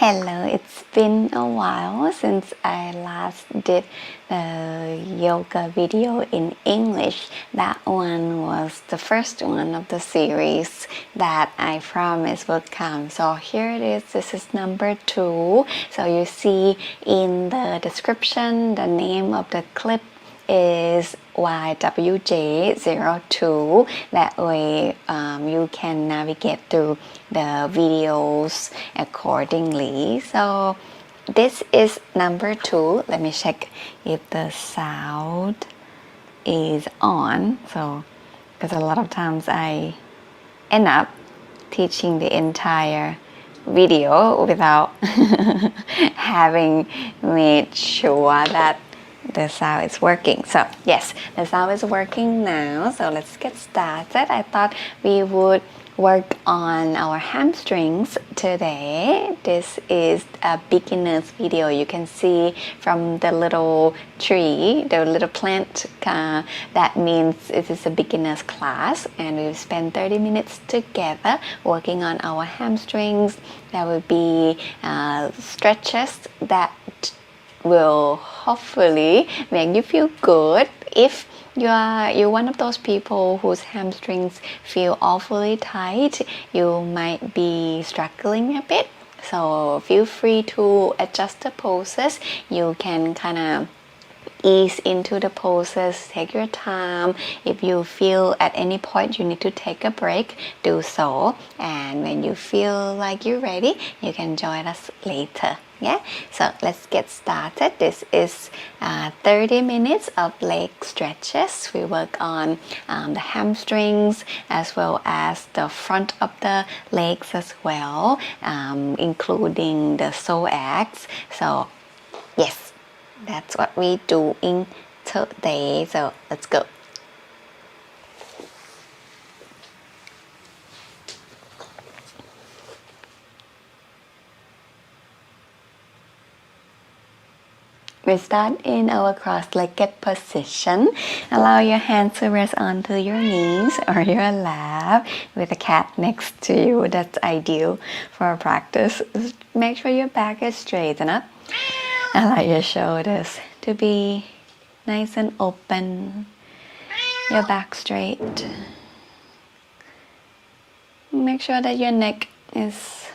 Hello, it's been a while since I last did the yoga video in English. That one was the first one of the series that I promised would come. So here it is. This is number 2. So you see in the description the name of the clip is YWJ02. That way you can navigate through the videos accordingly. So this is number 2. Let me check if the sound is on. So because a lot of times I end up teaching the entire video without having made sure that the sound is working. So yes, the sound is working now. So let's get started. I thought we would work on our hamstrings today. This is a beginner's video. You can see from the little tree, the little plant, that means it is a beginner's class, and we've spent 30 minutes together working on our hamstrings. There will be stretches that will hopefully make you feel good. If you're one of those people whose hamstrings feel awfully tight, you might be struggling a bit. So feel free to adjust the poses. You can kind of ease into the poses, take your time. If you feel at any point you need to take a break, do so. And when you feel like you're ready, you can join us later. Yeah, so let's get started. This is 30 minutes of leg stretches. We work on the hamstrings as well as the front of the legs as well, including the psoas. So yes, that's what we doing today. So let's go. We start in our cross-legged position. Allow your hands to rest onto your knees or your lap with a cat next to you. That's ideal for our practice. Make sure your back is straightened up. Allow your shoulders to be nice and open. Your back straight. Make sure that your neck is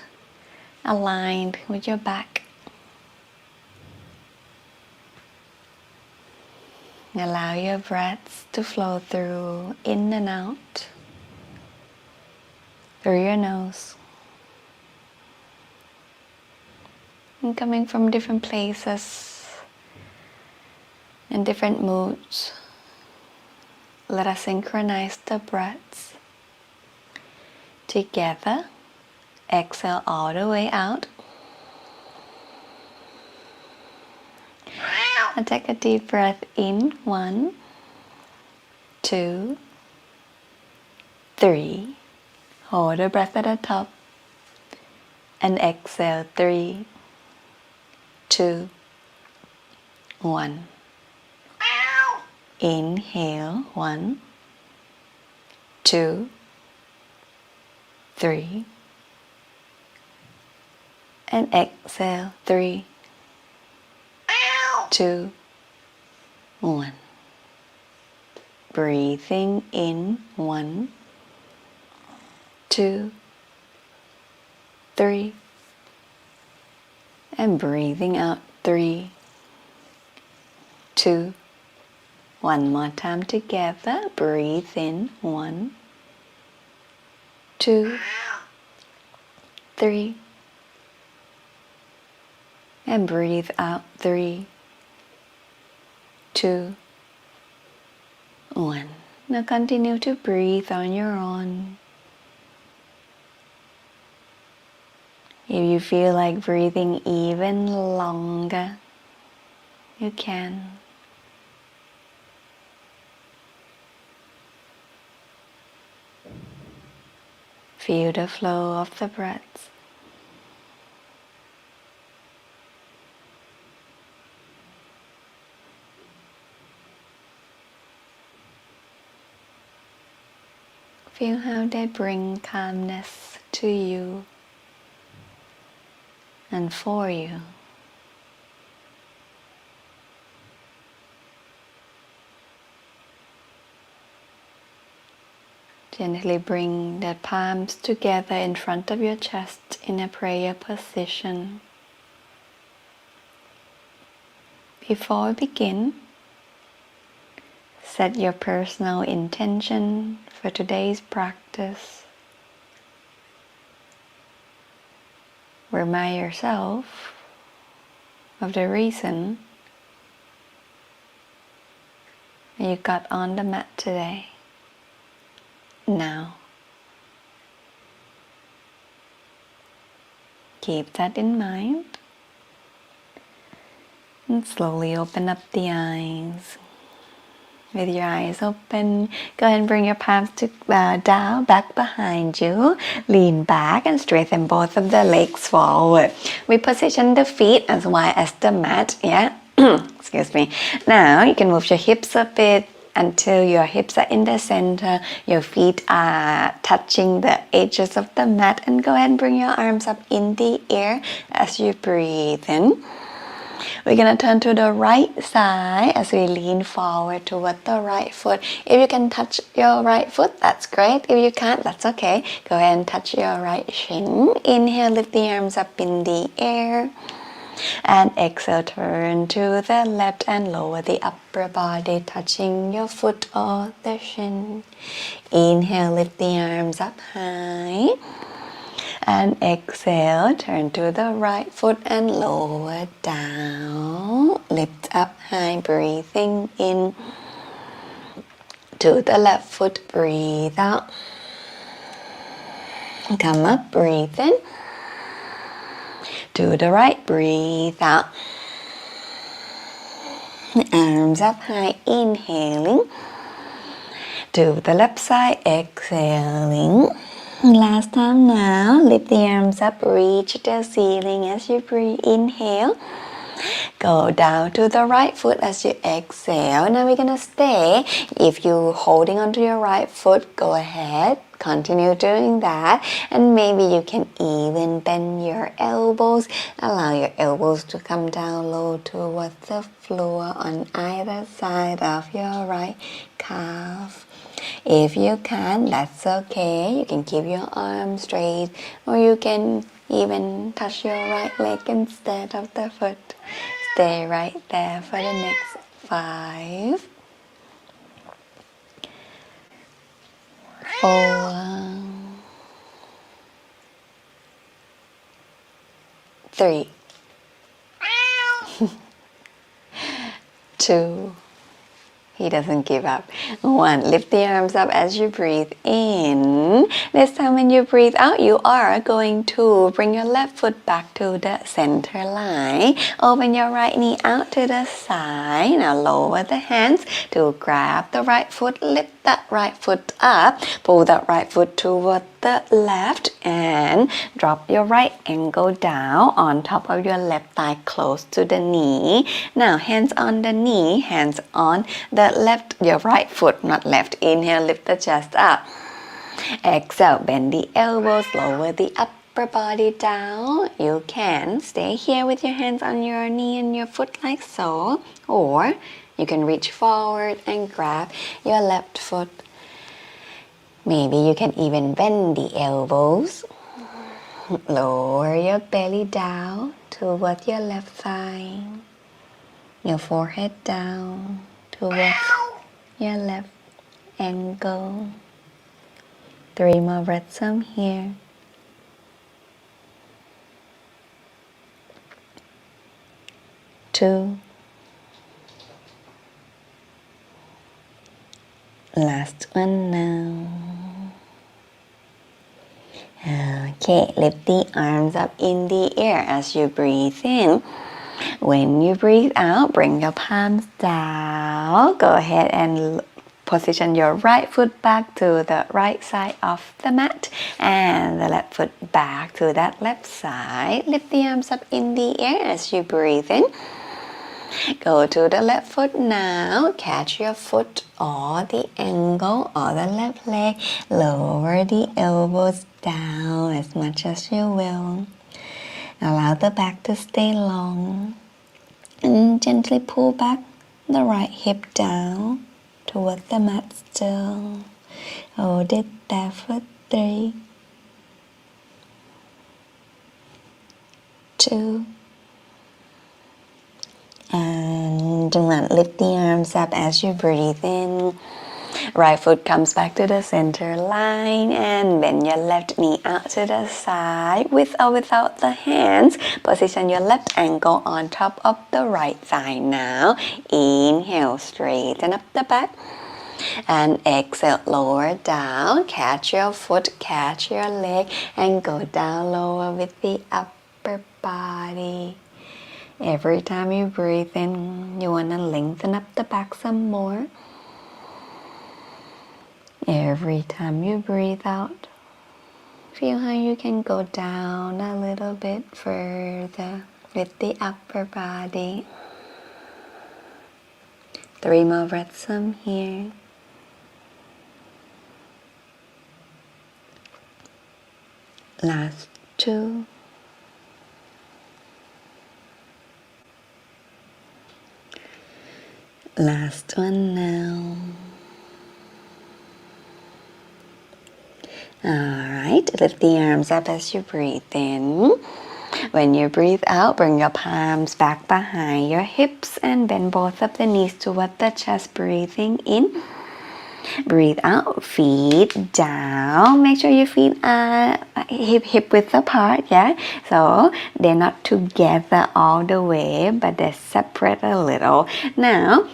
aligned with your back. Allow your breaths to flow through in and out. through your nose. And coming from different places and different moods, let us synchronize the breaths together. Exhale all the way out. And take a deep breath in. 1, 2, 3. Hold the breath at the top. And exhale. 3, 2, 1. Inhale. 1, 2, 3. And exhale. 3, 2, 1. Breathing in. 1, 2, 3. And breathing out. 3, 2. One more time together. Breathe in. 1, 2, 3. And breathe out. 3, 2, 1. Now continue to breathe on your own. If you feel like breathing even longer, you can. Feel the flow of the breaths. Feel how they bring calmness to you and for you. Gently bring the palms together in front of your chest in a prayer position. Before we begin, set your personal intention for today's practice. Remind yourself of the reason you got on the mat today. Now, keep that in mind and slowly open up the eyes. With your eyes open, go ahead and bring your palms down, back behind you. Lean back and straighten both of the legs forward. We position the feet as wide as the mat, yeah? Excuse me. Now, you can move your hips a bit until your hips are in the center. Your feet are touching the edges of the mat. And go ahead and bring your arms up in the air as you breathe in. We're going to turn to the right side as we lean forward toward the right foot. If you can touch your right foot, that's great. If you can't, that's okay. Go ahead and touch your right shin. Inhale, lift the arms up in the air. And exhale, turn to the left and lower the upper body, touching your foot or the shin. Inhale, lift the arms up high. And exhale, turn to the right foot and lower down. Lift up high, breathing in. To the left foot, breathe out. Come up, breathe in. To the right, breathe out. Arms up high, inhaling. To the left side, exhaling. Last time now, lift the arms up, reach the ceiling as you breathe. Inhale. Go down to the right foot as you exhale. Now we're gonna stay. If you're holding onto your right foot, go ahead. Continue doing that. And maybe you can even bend your elbows. Allow your elbows to come down low towards the floor on either side of your right calf. If you can't, that's okay. You can keep your arms straight, or you can even touch your right leg instead of the foot. Stay right there for the next 5, 4, 3 2 He doesn't give up. 1. Lift the arms up as you breathe in. This time when you breathe out, you are going to bring your left foot back to the center line. Open your right knee out to the side. Now lower the hands to grab the right foot. Lift that right foot up. Pull that right foot toward the left and drop your right ankle down on top of your left thigh close to the knee. Now hands on the knee, hands on the left, your right foot, not left. Inhale, lift the chest up. Exhale, bend the elbows, lower the upper body down. You can stay here with your hands on your knee and your foot like so, or you can reach forward and grab your left foot. Maybe you can even bend the elbows. Lower your belly down towards your left thigh. Your forehead down towards your left ankle. 3 more breaths from here. 2. Last one now. Okay, lift the arms up in the air as you breathe in. When you breathe out, bring your palms down. Go ahead and position your right foot back to the right side of the mat and the left foot back to that left side. Lift the arms up in the air as you breathe in. Go to the left foot now. Catch your foot or the ankle or the left leg. Lower the elbows down as much as you will. Allow the back to stay long. And gently pull back the right hip down towards the mat still. Hold it there for 3, 2, and 1. Lift the arms up as you breathe in. Right foot comes back to the center line and bend your left knee out to the side with or without the hands. Position your left ankle on top of the right thigh now. Inhale, straighten up the back. And exhale, lower down. Catch your foot, catch your leg, and go down lower with the upper body. Every time you breathe in, you want to lengthen up the back some more. Every time you breathe out, feel how you can go down a little bit further with the upper body. 3 more breaths from here. Last 2. Last one now. Alright, lift the arms up as you breathe in. When you breathe out, bring your palms back behind your hips and bend both of the knees toward the chest, breathing in. Breathe out, feet down. Make sure your feet are hip width apart, yeah? So they're not together all the way, but they're separate a little. Now,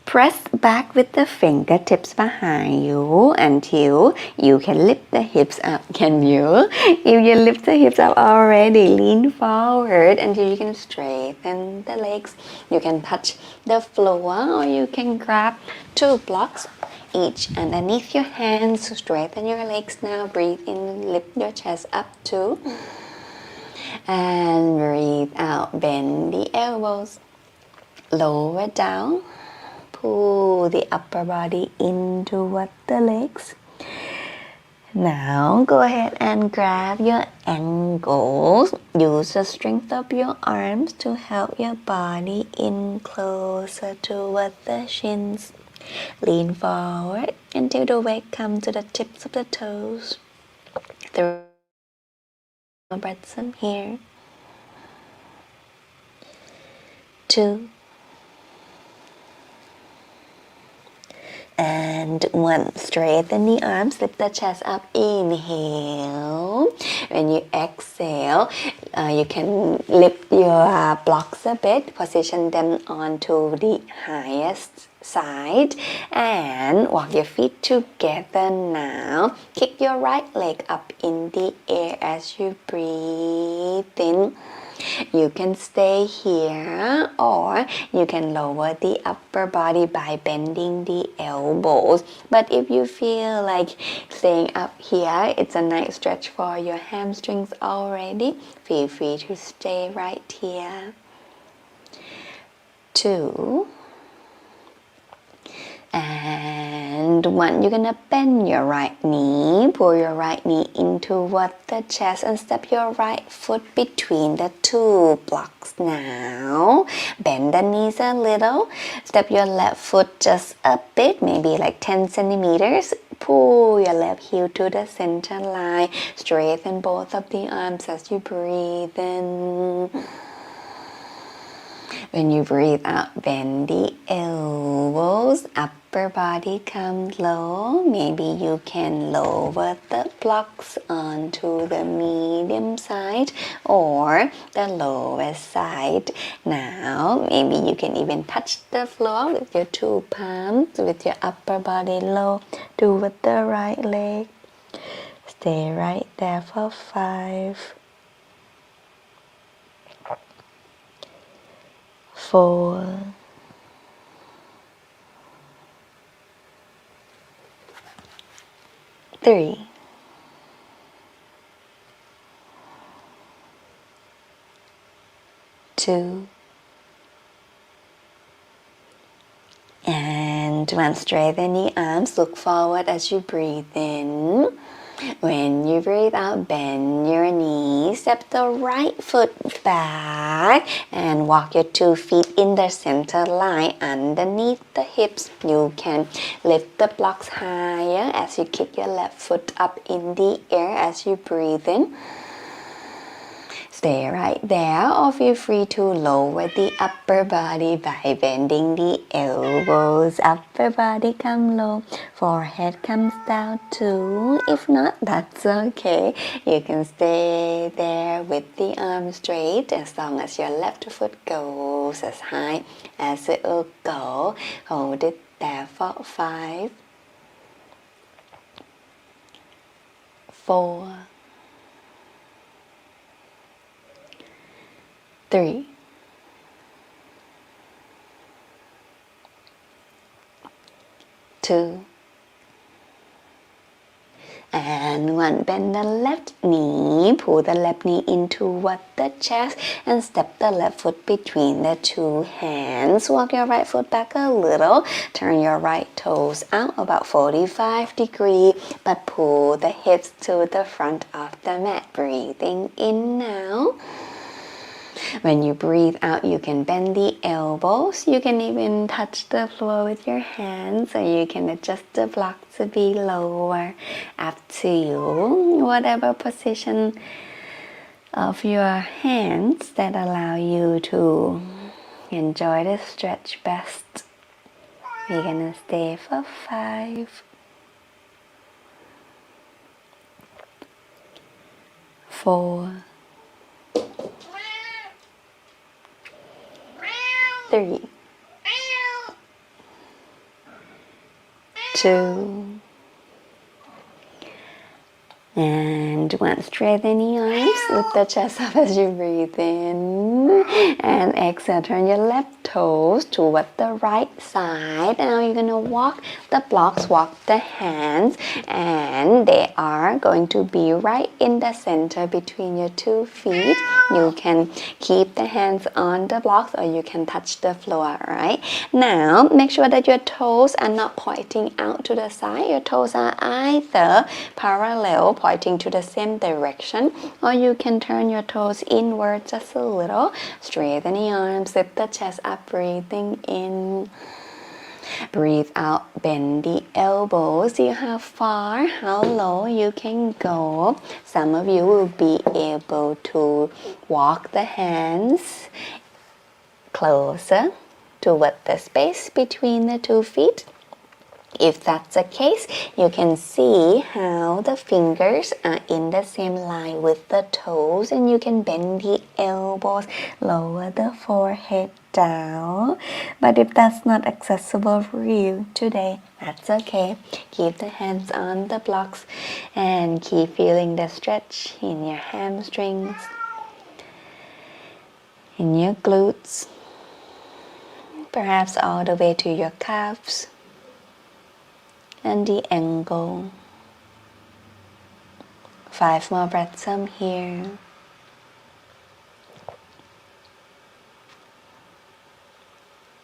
press back with the fingertips behind you until you can lift the hips up. Can you? If you lift the hips up already, lean forward until you can straighten the legs. You can touch the floor or you can grab 2 blocks each underneath your hands. Straighten your legs now. Breathe in, lift your chest up too. And breathe out, bend the elbows. Lower down. Pull the upper body in toward the legs. Now go ahead and grab your ankles. Use the strength of your arms to help your body in closer toward the shins. Lean forward until the weight comes to the tips of the toes. 3 more breaths in here. 2. And one, straighten the arms, lift the chest up, inhale. When you exhale, you can lift your blocks a bit, position them onto the highest side, and walk your feet together now. Kick your right leg up in the air as you breathe in. You can stay here, or you can lower the upper body by bending the elbows. But if you feel like staying up here, it's a nice stretch for your hamstrings already. Feel free to stay right here. 2 and 1. You're gonna bend your right knee, pull your right knee in toward the chest, and step your right foot between the two blocks now. Bend the knees a little, step your left foot just a bit, maybe like 10 centimeters. Pull your left heel to the center line, straighten both of the arms as you breathe in. When you breathe out, bend the elbows, upper body comes low. Maybe you can lower the blocks onto the medium side or the lowest side. Now, maybe you can even touch the floor with your two palms, with your upper body low toward the right leg. Stay right there for 5, 4, 3, 2, and 1. Straighten the arms, look forward as you breathe in. When you breathe out, bend your knees, step the right foot back, and walk your 2 feet in the center line underneath the hips. You can lift the blocks higher as you kick your left foot up in the air as you breathe in. Stay right there, or feel free to lower the upper body by bending the elbows. Upper body come low, forehead comes down too. If not, that's okay. You can stay there with the arms straight as long as your left foot goes as high as it will go. Hold it there for 5, 4, 3, 2, and 1. Bend the left knee, pull the left knee in toward the chest, and step the left foot between the 2 hands. Walk your right foot back a little, turn your right toes out about 45 degrees, but pull the hips to the front of the mat. Breathing in now. When you breathe out, you can bend the elbows. You can even touch the floor with your hands, or you can adjust the block to be lower. Up to you. Whatever position of your hands that allow you to enjoy the stretch best. We're gonna stay for 5, 4, 3, 2, and 1. Straighten the arms, lift the chest up as you breathe in, and exhale. Turn your left toes toward the right side. Now you're gonna walk the blocks, walk the hands, and they are going to be right in the center between your 2 feet. You can keep the hands on the blocks, or you can touch the floor. Right now, make sure that your toes are not pointing out to the side. Your toes are either parallel, pointing to the same direction, or you can turn your toes inward just a little. Straighten the arms, lift the chest up, breathing in. Breathe out, bend the elbows. See how far, how low you can go. Some of you will be able to walk the hands closer toward the space between the 2 feet. If that's the case, you can see how the fingers are in the same line with the toes, and you can bend the elbows, lower the forehead down. But if that's not accessible for you today, that's okay. Keep the hands on the blocks and keep feeling the stretch in your hamstrings, in your glutes, perhaps all the way to your calves and the ankle. 5 more breaths some here.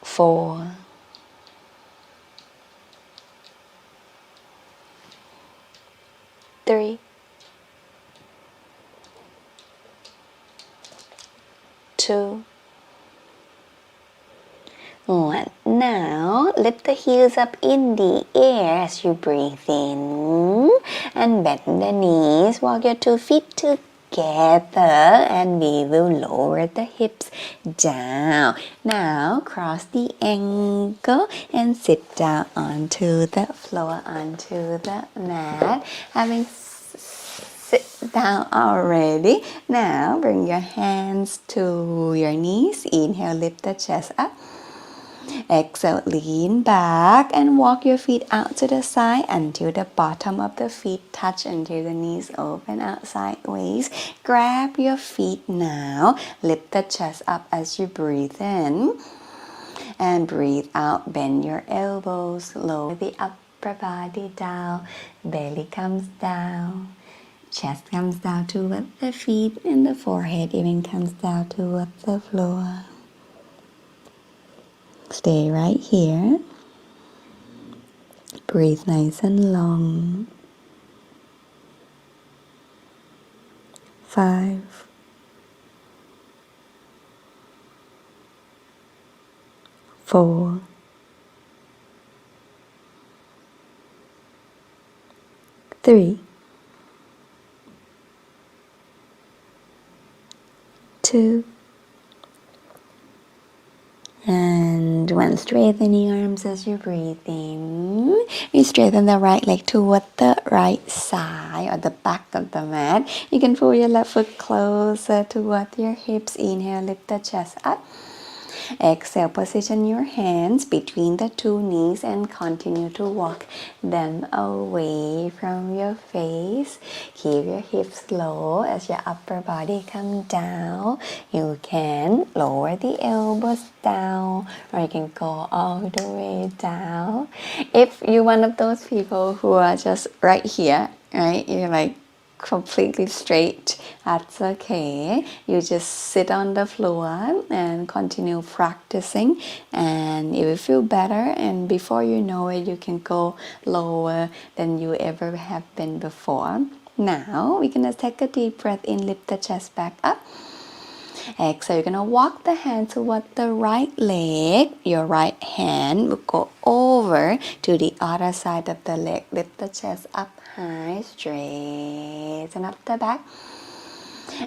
4, 3, 2, 1. Now lift the heels up in the air as you breathe in and bend the knees. Walk your 2 feet together and we will lower the hips down. Now cross the ankle and sit down onto the floor, onto the mat. Having sit down already. Now bring your hands to your knees. Inhale, lift the chest up. Exhale, lean back and walk your feet out to the side until the bottom of the feet touch, until the knees open out sideways. Grab your feet now. Lift the chest up as you breathe in. And breathe out. Bend your elbows. Lower the upper body down. Belly comes down. Chest comes down toward the feet, and the forehead even comes down toward the floor. Stay right here. Breathe nice and long. 5, 4, 3, 2, and 1. Straighten your arms as you breathe in. You straighten the right leg toward the right side or the back of the mat. You can pull your left foot closer toward your hips. Inhale, lift the chest up. Exhale, position your hands between the 2 knees and continue to walk them away from your face. Keep your hips low as your upper body comes down. You can lower the elbows down, or you can go all the way down. If you're one of those people who are just right here, right, you're like completely straight, that's okay. You just sit on the floor and continue practicing, and it will feel better, and before you know it, you can go lower than you ever have been before. Now we're gonna take a deep breath in, lift the chest back up. Exhale, you're gonna walk the hand toward the right leg. Your right hand will go over to the other side of the leg. Lift the chest up high, straighten up the back.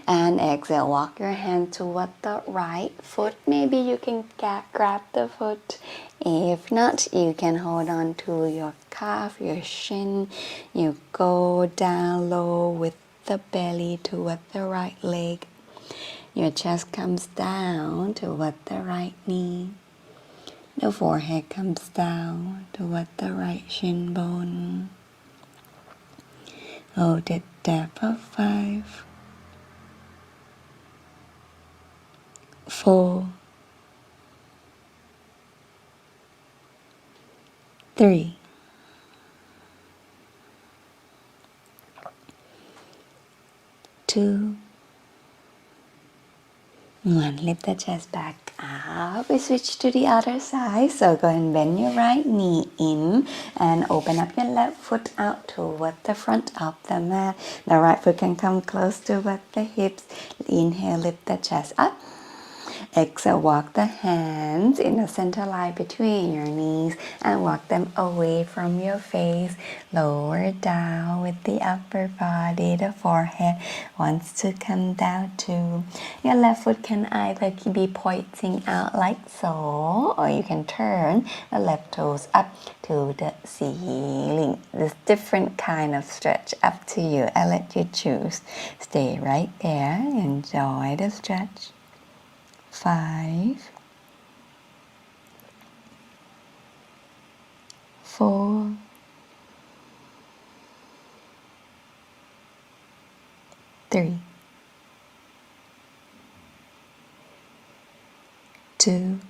And exhale, walk your hand toward the right foot. Maybe you can grab the foot. If not, you can hold on to your calf, your shin. You go down low with the belly toward the right leg. Your chest comes down toward the right knee. The forehead comes down toward the right shin bone. Hold it there for 5, 4, 3, 2, 1. Lift the chest back up. We switch to the other side. So go and bend your right knee in and open up your left foot out toward the front of the mat. The right foot can come close toward the hips. Inhale, lift the chest up. Exhale, walk the hands in the center line between your knees and walk them away from your face. Lower down with the upper body. The forehead wants to come down too. Your left foot can either be pointing out like so, or you can turn the left toes up to the ceiling. There's different kind of stretch, up to you. I let you choose. Stay right there. Enjoy the stretch. 5, 4, 3, 2,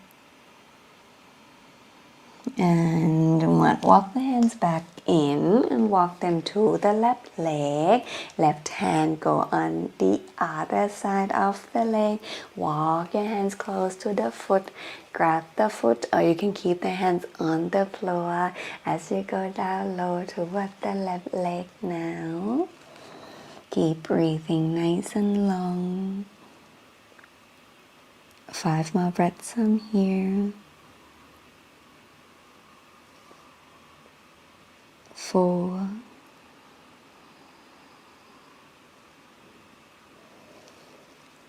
and 1. Walk the hands back in and walk them to the left leg. Left hand go on the other side of the leg. Walk your hands close to the foot. Grab the foot, or you can keep the hands on the floor as you go down low toward the left leg now. Keep breathing nice and long. 5 more breaths from here. 4,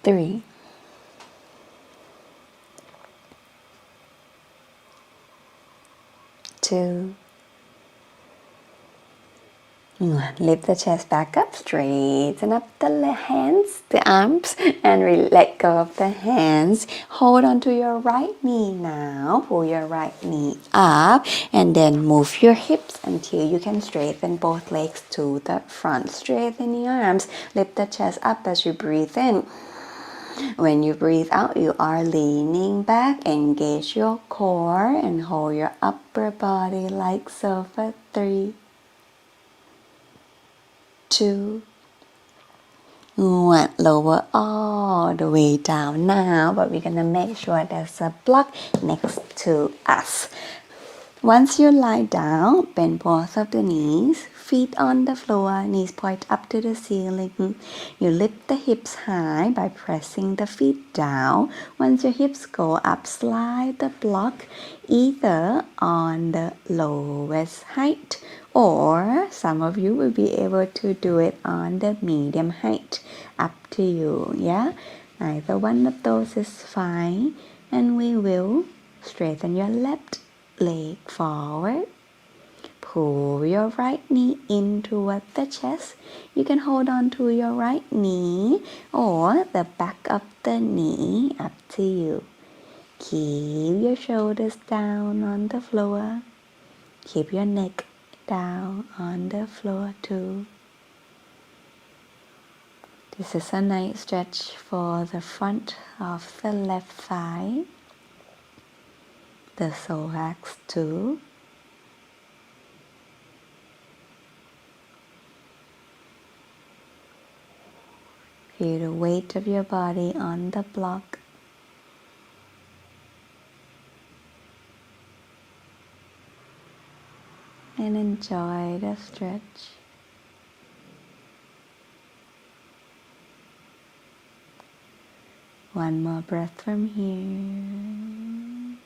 3, 2, 1. Lift the chest back up, straighten up the hands, the arms, and let go of the hands. Hold on to your right knee now. Pull your right knee up and then move your hips until you can straighten both legs to the front. Straighten your arms. Lift the chest up as you breathe in. When you breathe out, you are leaning back. Engage your core and hold your upper body like so for 3, 2, 1. Lower all the way down now, but we're gonna make sure there's a block next to us. Once you lie down, bend both of the knees, feet on the floor, knees point up to the ceiling. You lift the hips high by pressing the feet down. Once your hips go up, slide the block either on the lowest height, or some of you will be able to do it on the medium height. Up to you, yeah? Either one of those is fine. And we will straighten your left leg forward. Pull your right knee in toward the chest. You can hold on to your right knee or the back of the knee, up to you. Keep your shoulders down on the floor. Keep your neck down on the floor too. This is a nice stretch for the front of the left thigh, the psoas too. Feel the weight of your body on the block. And enjoy the stretch. One more breath from here.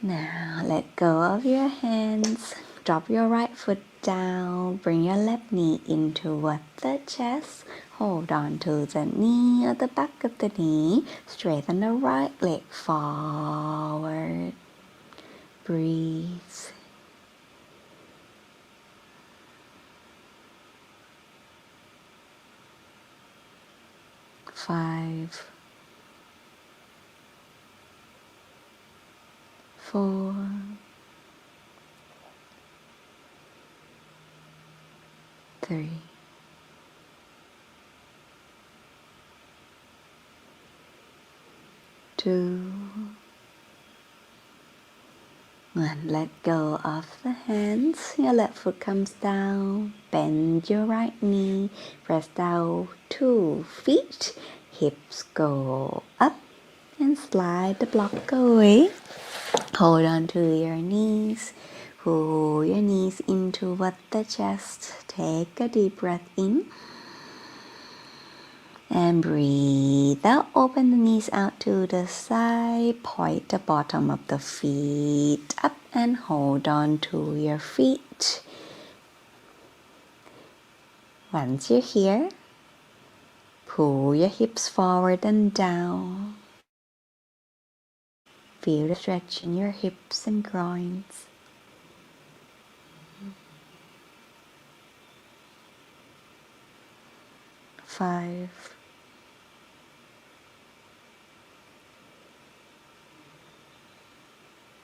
Now let go of your hands. Drop your right foot down. Bring your left knee in toward the chest. Hold on to the knee or the back of the knee. Straighten the right leg forward. Breathe. Five, 4, 3, 2, 1. Let go of the hands. Your left foot comes down. Bend your right knee. Press down 2 feet. Hips go up and slide the block away. Hold on to your knees. Pull your knees in toward the chest. Take a deep breath in. And breathe out, open the knees out to the side, point the bottom of the feet up and hold on to your feet. Once you're here, pull your hips forward and down. Feel the stretch in your hips and groins. Five,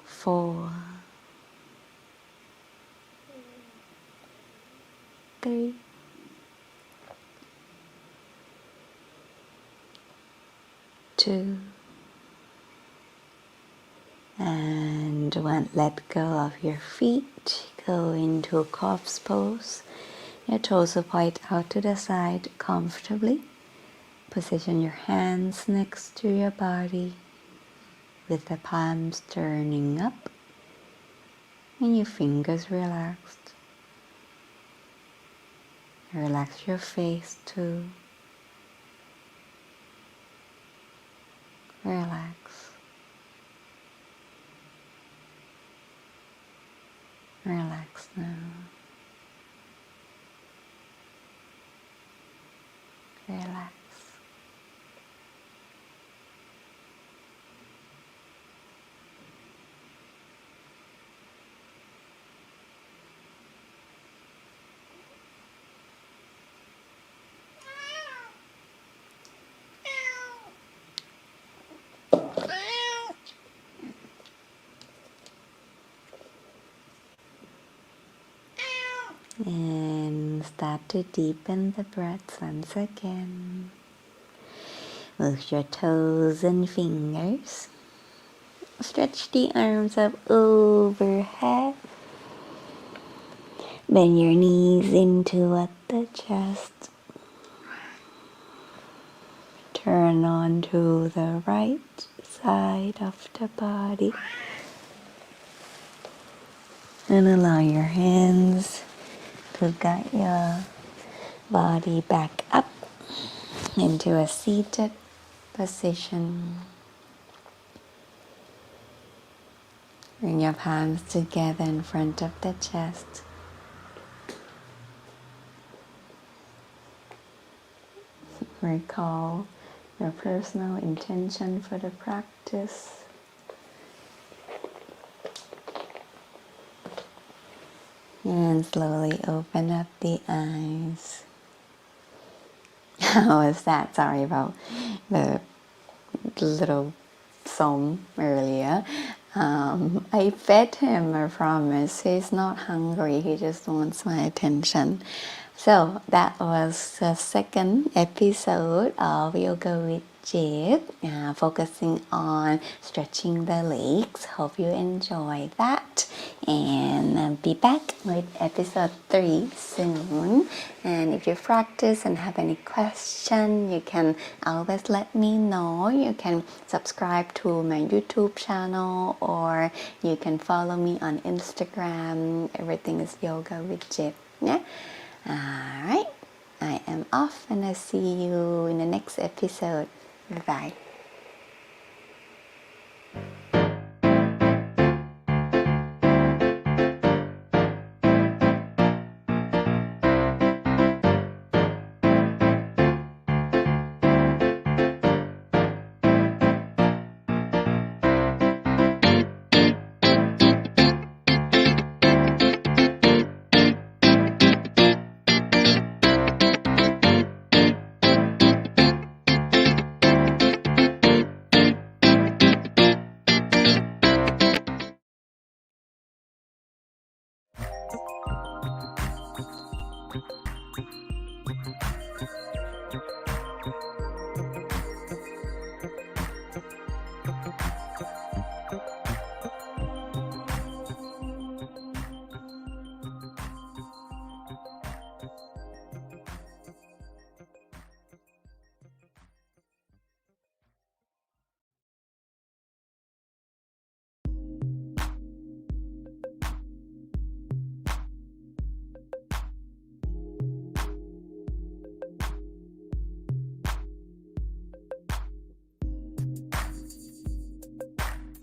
four, three, two, and one. Let go of your feet. Go into corpse pose. Your toes are point out to the side comfortably. Position your hands next to your body with the palms turning up and your fingers relaxed. Relax your face too. Relax. Relax now. Relax. And start to deepen the breath once again. Move your toes and fingers. Stretch the arms up overhead. Bend your knees into at the chest. Turn on to the right side of the body. And allow your hands to guide your body back up into a seated position. Bring your palms together in front of the chest. Recall your personal intention for the practice. And slowly open up the eyes. How was that? Sorry about the little song earlier. I fed him, I promise. He's not hungry, he just wants my attention. So that was the second episode of Yoga with Jit, focusing on stretching the legs. Hope you enjoy that, and be back with episode 3 soon. And if you practice and have any question, you can always let me know. You can subscribe to my YouTube channel, or you can follow me on Instagram. Everything is Yoga with Jit. Yeah. Alright, I am off and I'll see you in the next episode. Bye bye.